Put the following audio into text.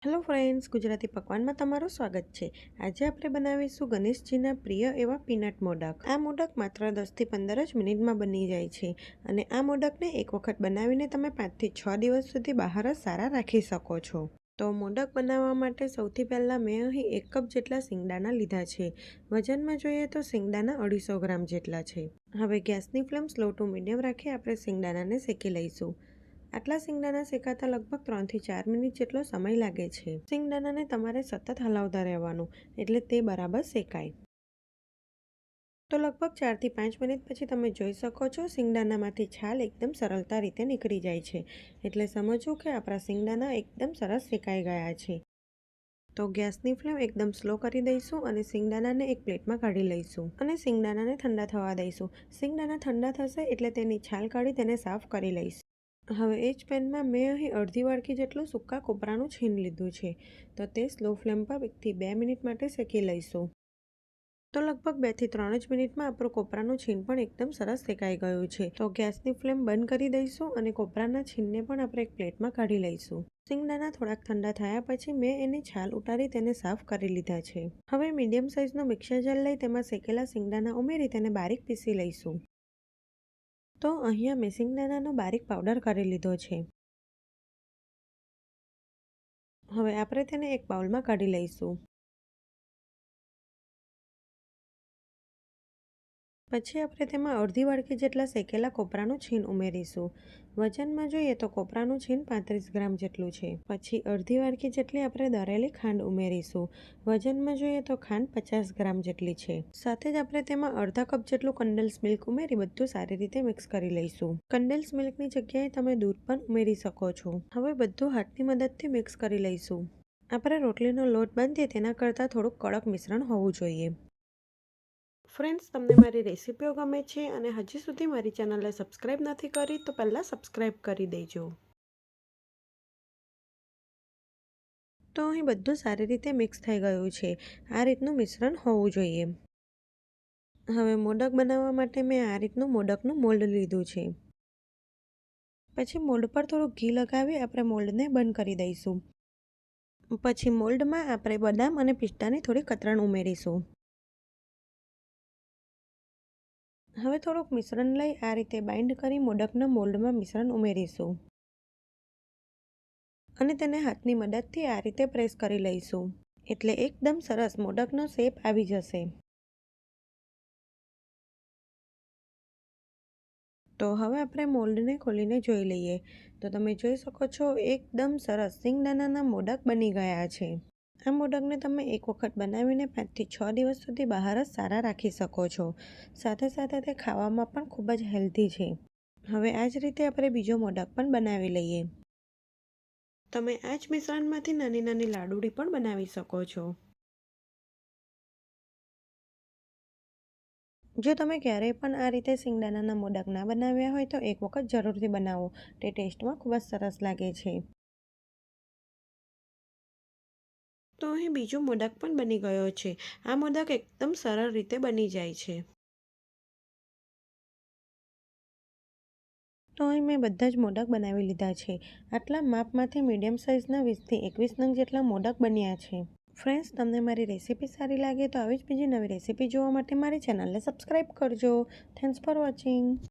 Hello friends, Gujarati પકવાનમાં તમારું સ્વાગત છે। આજે આપણે બનાવીશું ગણેશજીના પ્રિય એવા પીનટ મોદક। આ મોદક માત્ર 10 થી 15 જ મિનિટમાં બની જાય છે અને આ મોદકને એક વખત બનાવીને તમે 5 થી 6 દિવસ સુધી બહાર જ સારા રાખી શકો છો। તો મોદક બનાવવા માટે સૌથી પહેલાં મેં અહીં 1 કપ જેટલા સિંગદાણા લીધા છે। વજનમાં જોઈએ તો સિંગદાણા 250 ગ્રામ જેટલા છે। હવે ગેસની ફ્લેમ સ્લો ટુ મીડિયમ રાખી આપણે સિંગદાણાને શેકી લઈશું। આટલા સિંગદાણા શેકાતા લગભગ 3 થી 4 મિનિટ જેટલો સમય લાગે છે। સિંગદાણાને તમારે સતત હલાવતા રહેવાનું એટલે તે બરાબર શેકાય। તો લગભગ 4 થી 5 મિનિટ પછી તમે જોઈ શકો છો સિંગદાણામાંથી છાલ એકદમ સરળતા રીતે નીકળી જાય છે। એટલે સમજવું કે આપણા સિંગદાણા એકદમ સરસ શેકાઈ ગયા છે। તો ગેસની ફ્લેમ એકદમ સ્લો કરી દઈશું અને સિંગદાણાને એક પ્લેટમાં કાઢી લઈશું અને સિંગદાણાને ઠંડા થવા દઈશું। સિંગદાણા ઠંડા થશે એટલે તેની છાલ કાઢી તેને સાફ કરી લઈશું। હવે એ જ પેનમાં મેં અહીં અડધી વાડકી જેટલું સૂકા કોપરાનું છીણ લીધું છે। તો તે સ્લો ફ્લેમ પર 1 થી 2 મિનિટ માટે શેકી લઈશું। તો લગભગ 2 થી 3 જ મિનિટમાં આપણું કોપરાનું છીણ પણ એકદમ સરસ શેકાઈ ગયું છે। તો ગેસની ફ્લેમ બંધ કરી દઈશું અને કોપરાના છીણને પણ આપણે એક પ્લેટમાં કાઢી લઈશું। સિંગદાણા થોડાક ઠંડા થયા પછી મેં એની છાલ ઉતારી તેને સાફ કરી લીધા છે। હવે મીડિયમ સાઇઝનો મિક્સર જાર લઈ તેમાં શેકેલા સિંગદાણા ઉમેરી તેને બારીક પીસી લઈશું। તો અહીંયા મેં સિંગદાણાનો બારીક પાવડર કરી લીધો છે। હવે આપણે તેને એક બાઉલમાં કાઢી લઈશું। પછી આપણે તેમાં અડધી વાડકી જેટલા શેકેલા કોપરાનું છીણ ઉમેરીશું। વજનમાં જોઈએ તો કોપરાનું છીણ 35 ગ્રામ જેટલું છે। પછી અડધી વાડકી જેટલી આપણે દળેલી ખાંડ ઉમેરીશું। વજનમાં જોઈએ તો ખાંડ 50 ગ્રામ જેટલી છે। સાથે જ આપણે તેમાં અડધા કપ જેટલું કન્ડેન્સ મિલ્ક ઉમેરી બધું સારી રીતે મિક્સ કરી લઈશું। કન્ડેન્સ મિલ્કની જગ્યાએ તમે દૂધ પણ ઉમેરી શકો છો। હવે બધું હાથની મદદથી મિક્સ કરી લઈશું। આપણે રોટલીનો લોટ બાંધીએ તેના કરતાં થોડુંક કડક મિશ્રણ હોવું જોઈએ। ફ્રેન્ડ્સ, તમને મારી રેસિપીઓ ગમે છે અને હજી સુધી મારી ચેનલને સબસ્ક્રાઈબ નથી કરી તો પહેલાં સબસ્ક્રાઈબ કરી દેજો। તો અહીં બધું સારી રીતે મિક્સ થઈ ગયું છે। આ રીતનું મિશ્રણ હોવું જોઈએ। હવે મોદક બનાવવા માટે મેં આ રીતનું મોદકનું મોલ્ડ લીધું છે। પછી મોલ્ડ પર થોડું ઘી લગાવી આપણે મોલ્ડને બંધ કરી દઈશું। પછી મોલ્ડમાં આપણે બદામ અને પિસ્તાની થોડી કતરણ ઉમેરીશું। હવે થોડુંક મિશ્રણ લઈ આ રીતે બાઇન્ડ કરી મોદકના મોલ્ડમાં મિશ્રણ ઉમેરીશું અને તેને હાથની મદદથી આ રીતે પ્રેસ કરી લઈશું એટલે એકદમ સરસ મોદકનો શેપ આવી જશે। તો હવે આપણે મોલ્ડને ખોલીને જોઈ લઈએ તો તમે જોઈ શકો છો એકદમ સરસ સિંગદાણાના મોદક બની ગયા છે। આ મોદકને તમે એક વખત બનાવીને 5 થી 6 દિવસ સુધી બહાર જ સારા રાખી શકો છો। સાથે સાથે તે ખાવામાં પણ ખૂબ જ હેલ્ધી છે। હવે આ જ રીતે આપણે બીજો મોદક પણ બનાવી લઈએ। તમે આ જ મિશ્રણમાંથી નાની નાની લાડુળી પણ બનાવી શકો છો। જો તમે ક્યારેય પણ આ રીતે સિંગદાણાના મોદક ના બનાવ્યા હોય તો એક વખત જરૂરથી બનાવો। તે ટેસ્ટમાં ખૂબ જ સરસ લાગે છે। તો અહીં બીજો મોદક પણ બની ગયો છે। આ મોદક એકદમ સરળ રીતે બની જાય છે। તો અહીં મેં બધા જ મોદક બનાવી લીધા છે। આટલા માપમાંથી મીડિયમ સાઇઝના 20 થી 21 નંગ જેટલા મોદક બન્યા છે। ફ્રેન્ડ્સ, તમને મારી રેસિપી સારી લાગે તો આવી જ બીજી નવી રેસિપી જોવા માટે મારી ચેનલને સબસ્ક્રાઈબ કરજો। Thanks for watching.